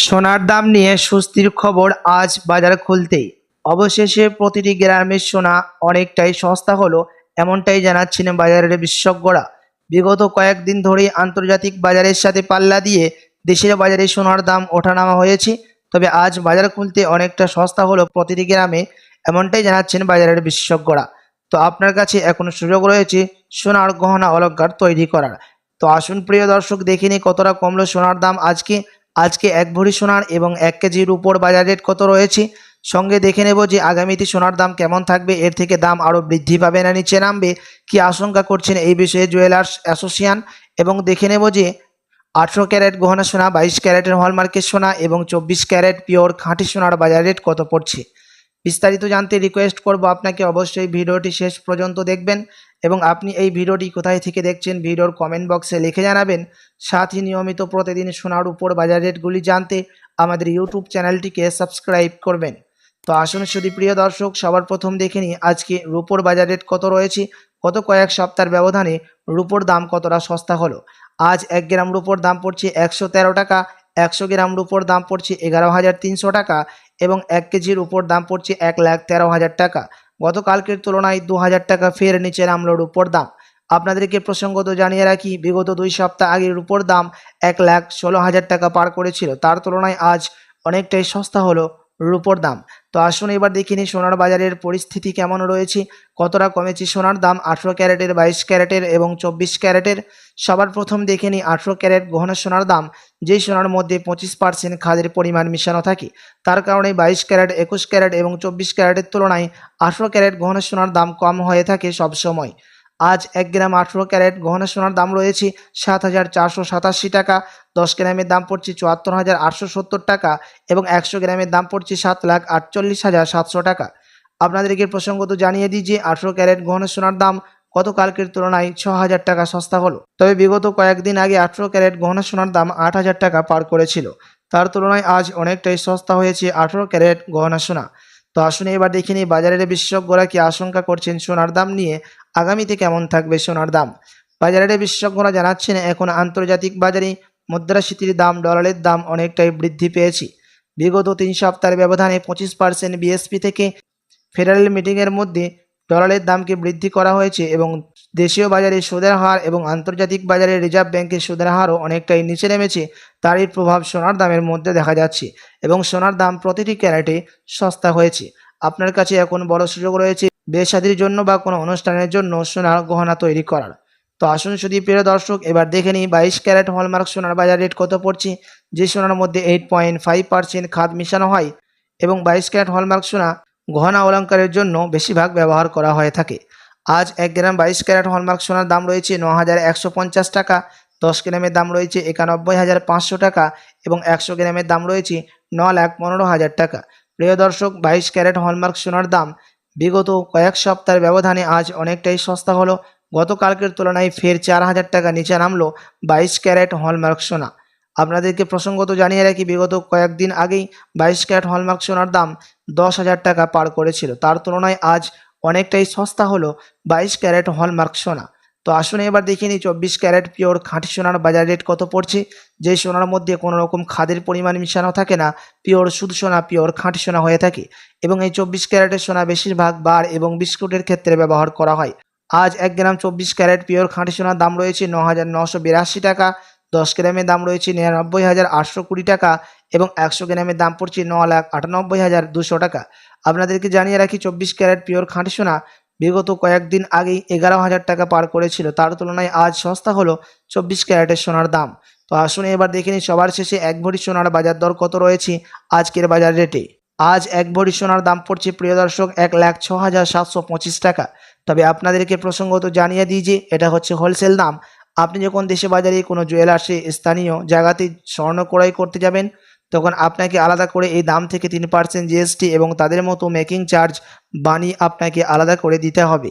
সোনার দাম নিয়ে স্বস্তির খবর আজ বাজার খুলতেই। অবশেষে প্রতিটি গ্রামের সোনা অনেকটাই সস্তা হলো, এমনটাই জানাচ্ছেন বাজারের বিশেষজ্ঞরা। বিগত কয়েকদিন ধরেই আন্তর্জাতিক বাজারের সাথে পাল্লা দিয়ে দেশের বাজারে সোনার দাম ওঠানামা হয়েছে। তবে আজ বাজার খুলতে অনেকটা সস্তা হলো প্রতিটি গ্রামে, এমনটাই জানাচ্ছেন বাজারের বিশেষজ্ঞরা। তো আপনার কাছে এখন সুযোগ রয়েছে সোনার গহনা অলংকার তৈরি করার। তো আসুন প্রিয় দর্শক, দেখে নিই কতটা কমলো সোনার দাম আজকে। আজকে এক ভরি সোনার এবং 1 কেজি রূপোর বাজার রেট কত রয়েছে, সঙ্গে দেখে নেব যে আগামীতে সোনার দাম কেমন থাকবে, এর থেকে দাম আরও বৃদ্ধি পাবে না নিচে নামবে, কি আশঙ্কা করছেন এই বিষয়ে জুয়েলার্স অ্যাসোসিয়েশন। এবং দেখে নেব যে 18 ক্যারেট গহনা সোনা, 22 ক্যারেটের হলমার্কের সোনা এবং 24 ক্যারেট পিওর খাঁটি সোনার বাজার রেট কত পড়ছে। বিস্তারিত জানতে রিকোয়েস্ট করব আপনাকে অবশ্যই ভিডিওটি শেষ পর্যন্ত দেখবেন, এবং আপনি এই ভিডিওটি কোথায় থেকে দেখছেন ভিডিওর কমেন্ট বক্সে লিখে জানাবেন। সাথে নিয়মিত প্রতিদিন সোনার উপর বাজার রেটগুলি জানতে আমাদের ইউটিউব চ্যানেলটিকে সাবস্ক্রাইব করবেন। তো আসুন শুধু প্রিয় দর্শক, সবার প্রথম দেখে নিই আজকে রূপোর বাজার রেট কত রয়েছে। গত কয়েক সপ্তাহের ব্যবধানে রূপোর দাম কতটা সস্তা হলো। আজ 1 গ্রাম রূপোর দাম পড়ছে 113 টাকা, 100 গ্রাম রূপোর দাম পড়ছে 11,300 টাকা এবং 1 কেজির উপর দাম পড়ছে 1,13,000 টাকা। গতকালকের তুলনায় 2,000 টাকা ফের নিচে নামলো রূপোর দাম। আপনাদেরকে প্রসঙ্গত জানিয়ে রাখি, বিগত 2 সপ্তাহ আগে রূপোর দাম 1,16,000 টাকা পার করেছিল, তার তুলনায় আজ অনেকটাই সস্তা হলো রূপোর দাম। তো আসুন এবার দেখে নিই সোনার বাজারের পরিস্থিতি কেমন রয়েছে, কতটা কমেছে সোনার দাম 18 ক্যারেটের, 22 ক্যারেটের এবং 24 ক্যারেটের। সবার প্রথম দেখে নিই 18 ক্যারেট গহনা সোনার দাম, যেই সোনার মধ্যে 25% খাদের পরিমাণ মিশানো থাকে। তার কারণে 22 ক্যারেট, 21 ক্যারেট এবং 24 ক্যারেটের তুলনায় 18 ক্যারেট গহনা সোনার দাম কম হয়ে থাকে সবসময়। আজ 1 গ্রাম 18 ক্যারেট গহনা সোনার দাম রয়েছে 7,487 টাকা, 10 গ্রামের দাম পড়ছে 74,870 টাকা এবং 100 গ্রামের দাম পড়ছে 7,48,700 টাকা। আপনাদেরকে প্রসঙ্গত জানিয়ে দিই যে 18 ক্যারেট গহনা সোনার দাম গতকালকের তুলনায় 6,000 টাকা সস্তা হলো। তবে বিগত কয়েকদিন আগে 18 ক্যারেট গহনা সোনার দাম 8,000 টাকা পার করেছিল, তার তুলনায় আজ অনেকটাই সস্তা হয়েছে 18 ক্যারেট গহনা সোনা। তো আসুন এবার দেখে নিই বাজারের বিশেষজ্ঞরা কি আশঙ্কা করছেন সোনার দাম নিয়ে, আগামীতে কেমন থাকবে সোনার দাম। বাজারের বিশেষজ্ঞরা জানাচ্ছেন, এখন আন্তর্জাতিক বাজারে মুদ্রাস্ফীতির দাম, ডলারের দাম অনেকটাই বৃদ্ধি পেয়েছে। বিগত 3 সপ্তাহের ব্যবধানে 25% বিএসপি থেকে ফেডারেল মিটিংয়ের মধ্যে ডলারের দামকে বৃদ্ধি করা হয়েছে এবং দেশীয় বাজারে সুদের হার এবং আন্তর্জাতিক বাজারে রিজার্ভ ব্যাংকের সুদের হারও অনেকটাই নিচে নেমেছে। তারই প্রভাব সোনার দামের মধ্যে দেখা যাচ্ছে এবং সোনার দাম প্রতিটি ক্যারেটে সস্তা হয়েছে। আপনার কাছে এখন বড় সুযোগ রয়েছে বিয়ে শাদীর জন্য বা কোনো অনুষ্ঠানের জন্য সোনার গহনা তৈরি করার। তো আসুন শুধু প্রিয় দর্শক, এবার দেখে নিই 22 ক্যারেট হলমার্ক সোনার বাজার রেট কত পড়ছে, যে সোনার মধ্যে 8.5% খাদ মিশানো হয় এবং 22 ক্যারেট হলমার্ক সোনা গহনা অলংকারের জন্য বেশিরভাগ ব্যবহার করা হয়ে থাকে। আজ 1 গ্রাম 22 ক্যারেট হলমার্ক সোনার দাম রয়েছে 9,150 টাকা, 10 গ্রামের দাম রয়েছে 91,500 টাকা এবং 100 গ্রামের দাম রয়েছে 9,15,000 টাকা। প্রিয় দর্শক, 22 ক্যারেট হলমার্ক সোনার দাম বিগত কয়েক সপ্তাহের ব্যবধানে আজ অনেকটাই সস্তা হলো। গতকালকের তুলনায় ফের 4,000 টাকা নিচে নামলো 22 ক্যারেট হলমার্ক সোনা। আপনাদেরকে প্রসঙ্গত জানিয়ে রাখি, বিগত কয়েকদিন আগেই 22 ক্যারেট হলমার্ক সোনার দাম 10,000 টাকা পার করেছিল, তার তুলনায় আজ অনেকটাই সস্তা হলো 22 ক্যারেট হলমার্ক সোনা। তো আসুন এবার দেখে নিই 24 ক্যারেট পিওর খাঁটি সোনার বাজার রেট কত পড়ছে, যে সোনার মধ্যে কোনো রকম খাদের পরিমাণ মিশানো থাকে না, পিওর শুধু সোনা, পিওর খাঁটি সোনা হয়ে থাকে এবং এই 24 ক্যারেটের সোনা বেশিরভাগ বার এবং বিস্কুটের ক্ষেত্রে ব্যবহার করা হয়। আজ 1 গ্রাম 24 ক্যারেট পিওর খাঁটি সোনার দাম রয়েছে 9,982 টাকা, 10 গ্রামের দাম রয়েছে 99,820 টাকা এবং 100 গ্রামের দাম পড়ছে 9,98,200 টাকা। আপনাদেরকে জানিয়ে রাখি, 24 ক্যারেট পিওর খাঁটি সোনা বিগত কয়েকদিন আগেই 11,000 টাকা পার করেছিল, তার তুলনায় আজ সস্তা হলো 24 ক্যারেটের সোনার দাম। তো আসুন এবার দেখে নিই সবার শেষে 1 ভরি সোনার বাজার দর কত রয়েছে আজকের বাজার রেটে। আজ 1 ভরি সোনার দাম পড়ছে প্রিয় দর্শক 1,06,725 টাকা। তবে আপনাদেরকে প্রসঙ্গত জানিয়ে দিই যে এটা হচ্ছে হোলসেল দাম। আপনি যখন দেশে বাজারে কোনো জুয়েলার্সে স্থানীয় জায়গাতে স্বর্ণ ক্রয় করতে যাবেন, তখন আপনাকে আলাদা করে এই দাম থেকে 3% জিএসটি এবং তাদের মতো মেকিং চার্জ বানিয়ে আপনাকে আলাদা করে দিতে হবে।